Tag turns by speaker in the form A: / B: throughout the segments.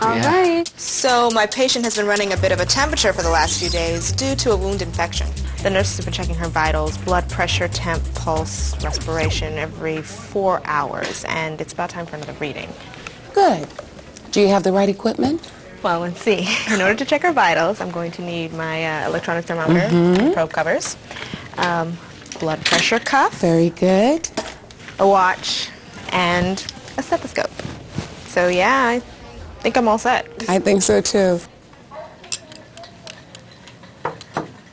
A: All right. So my patient has been running a bit of a temperature for the last few days due to a wound infection. The nurses have been checking her vitals, blood pressure, temp, pulse, respiration every 4 hours, and it's about time for another reading.
B: Good. Do you have the right equipment?
A: Well, let's see. In order to check her vitals, I'm going to need my electronic thermometer, probe covers, blood pressure cuff.
B: Very good.
A: A watch, and a stethoscope. So yeah, I think I'm all set.
B: I think so too.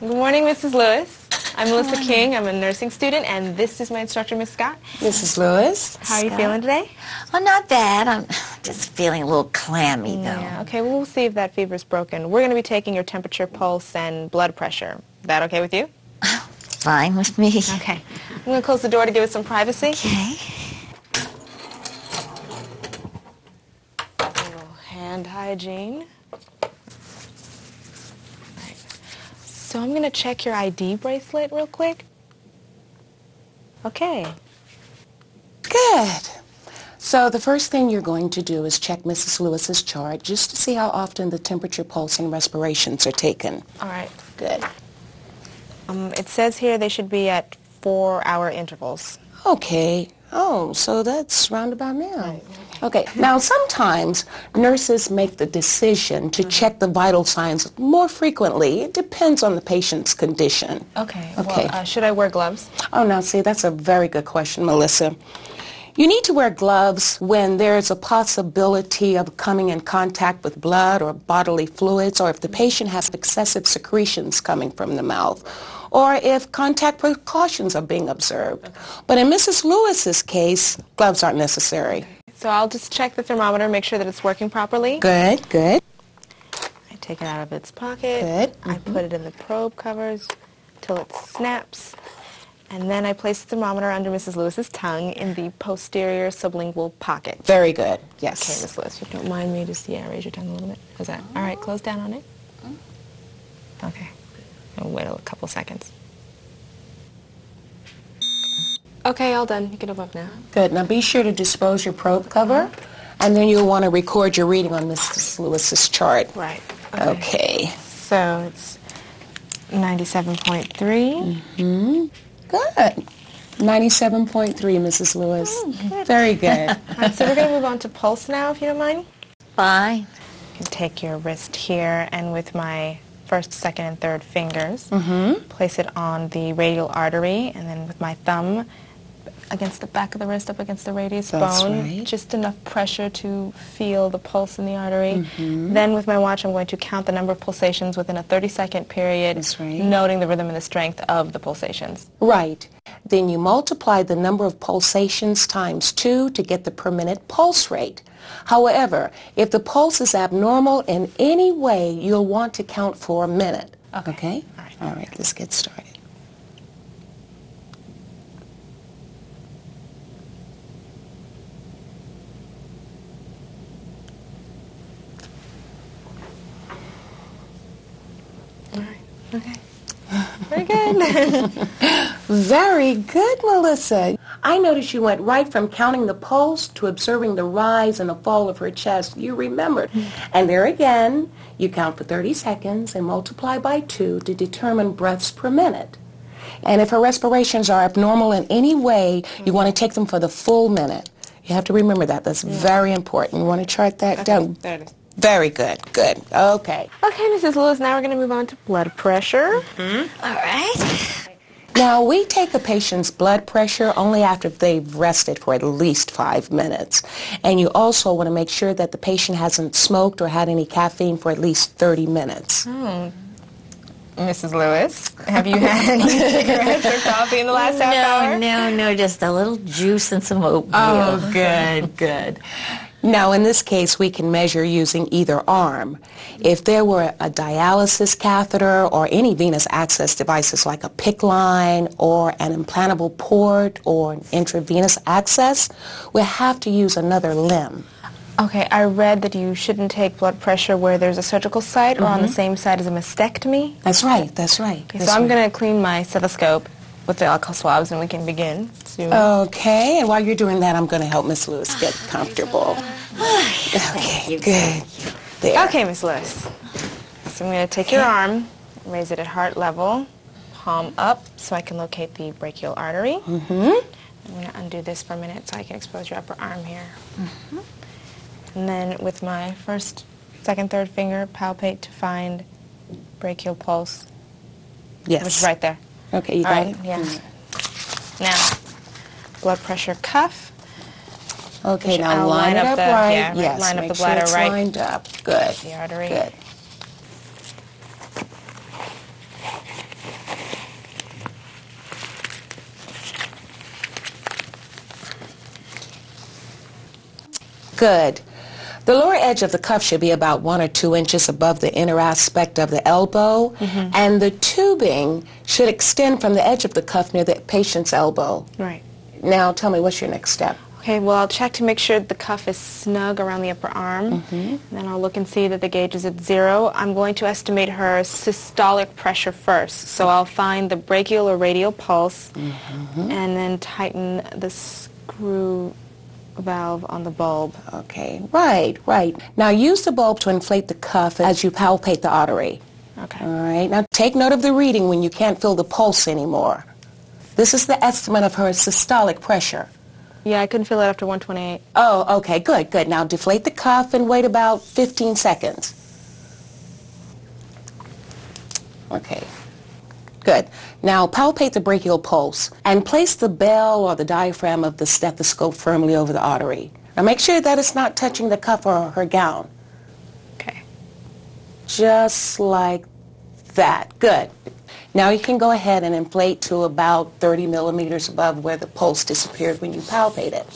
A: Good morning, Mrs. Lewis. I'm Melissa King. I'm a nursing student, and this is my instructor, Miss Scott.
B: Mrs. Lewis.
A: How are you feeling today?
C: Oh, not bad. I'm just feeling a little clammy, though.
A: Yeah, okay, well, we'll see if that fever's broken. We're going to be taking your temperature, pulse, and blood pressure. That okay with you?
C: Fine with me.
A: Okay. I'm going to close the door to give us some privacy.
C: Okay.
A: A little hand hygiene. Right. So I'm going to check your ID bracelet real quick. Okay.
B: Good. So the first thing you're going to do is check Mrs. Lewis's chart just to see how often the temperature, pulse, and respirations are taken.
A: All right.
B: Good.
A: It says here they should be at 4-hour intervals.
B: Okay. Oh, so that's round about now. Okay. Now, sometimes nurses make the decision to check the vital signs more frequently. It depends on the patient's condition.
A: Okay.
B: Okay.
A: Well, should I wear gloves?
B: Oh, now, see, that's a very good question, Melissa. You need to wear gloves when there's a possibility of coming in contact with blood or bodily fluids, or if the patient has excessive secretions coming from the mouth, or if contact precautions are being observed. But in Mrs. Lewis's case, gloves aren't necessary.
A: So I'll just check the thermometer, make sure that it's working properly.
B: Good, good.
A: I take it out of its pocket.
B: Good.
A: I put it in the probe covers till it snaps. And then I place the thermometer under Mrs. Lewis's tongue in the posterior sublingual pocket.
B: Very good, yes.
A: Okay, Miss Lewis, if you don't mind me, just, raise your tongue a little bit. How's that? All right, close down on it. Okay. I'll wait a couple seconds. Okay, all done. You can open up now.
B: Good. Now be sure to dispose your probe cover, and then you'll want to record your reading on Mrs. Lewis's chart.
A: Right.
B: Okay.
A: So it's 97.3.
B: Good. 97.3, Mrs. Lewis. Very good.
A: All right, so we're going to move on to pulse now, if you don't mind.
C: Fine.
A: You can take your wrist here, and with my first, second, and third fingers, place it on the radial artery, and then with my thumb against the back of the wrist, up against the radius bone,
B: right.
A: just enough pressure to feel the pulse in the artery. Then with my watch, I'm going to count the number of pulsations within a 30-second period,
B: That's right.
A: noting the rhythm and the strength of the pulsations.
B: Right. Then you multiply the number of pulsations times 2 to get the per minute pulse rate. However, if the pulse is abnormal in any way, you'll want to count for a minute. Okay?
A: All right.
B: All right, let's get started.
A: Okay. Very good.
B: Very good, Melissa. I noticed you went right from counting the pulse to observing the rise and the fall of her chest. You remembered. And there again, you count for 30 seconds and multiply by 2 to determine breaths per minute. And if her respirations are abnormal in any way, you want to take them for the full minute. You have to remember that. That's very important. You want to chart that down.
A: There it is.
B: Very good. Good. Okay.
A: Okay, Mrs. Lewis, now we're going to move on to blood pressure.
C: All right.
B: Now, we take a patient's blood pressure only after they've rested for at least 5 minutes. And you also want to make sure that the patient hasn't smoked or had any caffeine for at least 30 minutes.
A: Mrs. Lewis, have you had any cigarettes or coffee in the last half hour?
C: No, just a little juice and some oatmeal.
B: Oh, good, good. Now, in this case, we can measure using either arm. If there were a dialysis catheter or any venous access devices like a PICC line or an implantable port or an intravenous access, we'll have to use another limb.
A: Okay, I read that you shouldn't take blood pressure where there's a surgical site or on the same side as a mastectomy.
B: That's right, that's right.
A: Okay, so I'm going to clean my stethoscope with the alcohol swabs and we can begin soon.
B: Okay, and while you're doing that, I'm going to help Miss Lewis get comfortable. Okay, good. There.
A: Okay, Miss Lewis. So I'm going to take your arm, raise it at heart level, palm up so I can locate the brachial artery. I'm going to undo this for a minute so I can expose your upper arm here. And then with my first, second, third finger, palpate to find brachial pulse.
B: Yes.
A: Which is right there.
B: Okay, you
A: All
B: got
A: right,
B: it?
A: yeah. Now, blood pressure cuff.
B: Okay, now
A: I'll
B: line it up right.
A: Yeah,
B: Yes,
A: line up
B: make
A: the
B: sure
A: bladder
B: it's
A: right.
B: lined up. Good.
A: The artery.
B: Good. Good. The lower edge of the cuff should be about 1 or 2 inches above the inner aspect of the elbow, and the tubing should extend from the edge of the cuff near the patient's elbow.
A: Right.
B: Now, tell me, what's your next step?
A: Okay, well, I'll check to make sure the cuff is snug around the upper arm. Then I'll look and see that the gauge is at 0. I'm going to estimate her systolic pressure first. So I'll find the brachial or radial pulse and then tighten the screw valve on the bulb.
B: Okay, right. Now use the bulb to inflate the cuff as you palpate the artery.
A: Okay.
B: All right, now take note of the reading when you can't feel the pulse anymore. This is the estimate of her systolic pressure.
A: Yeah, I couldn't feel it after 128.
B: Oh, okay, good. Now deflate the cuff and wait about 15 seconds. Okay. Good. Now palpate the brachial pulse and place the bell or the diaphragm of the stethoscope firmly over the artery. Now make sure that it's not touching the cuff or her gown.
A: Okay.
B: Just like that. Good. Now you can go ahead and inflate to about 30 millimeters above where the pulse disappeared when you palpate it.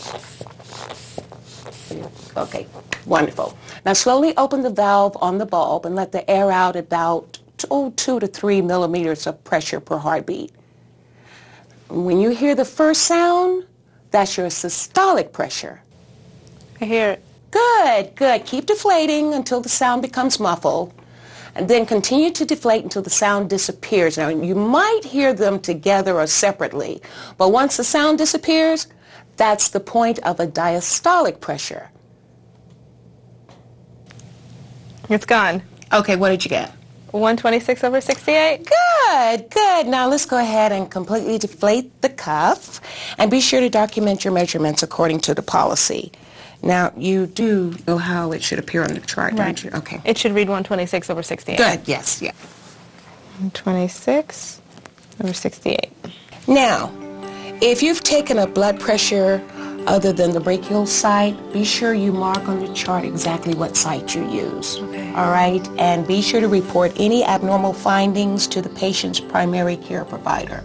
B: Okay, wonderful. Now slowly open the valve on the bulb and let the air out about 2 to 3 millimeters of pressure per heartbeat. When you hear the first sound, that's your systolic pressure.
A: I hear it.
B: Good. Keep deflating until the sound becomes muffled, and then continue to deflate until the sound disappears. Now, you might hear them together or separately, but once the sound disappears, that's the point of a diastolic pressure.
A: It's gone.
B: Okay, what did you get?
A: 126/68?
B: Good. Now let's go ahead and completely deflate the cuff, and be sure to document your measurements according to the policy. Now, you do know how it should appear on the chart, don't you? Okay.
A: It should read 126/68.
B: Good, yes, yeah.
A: 126/68.
B: Now, if you've taken a blood pressure other than the brachial site, be sure you mark on the chart exactly what site you use.
A: Okay.
B: All right? And be sure to report any abnormal findings to the patient's primary care provider.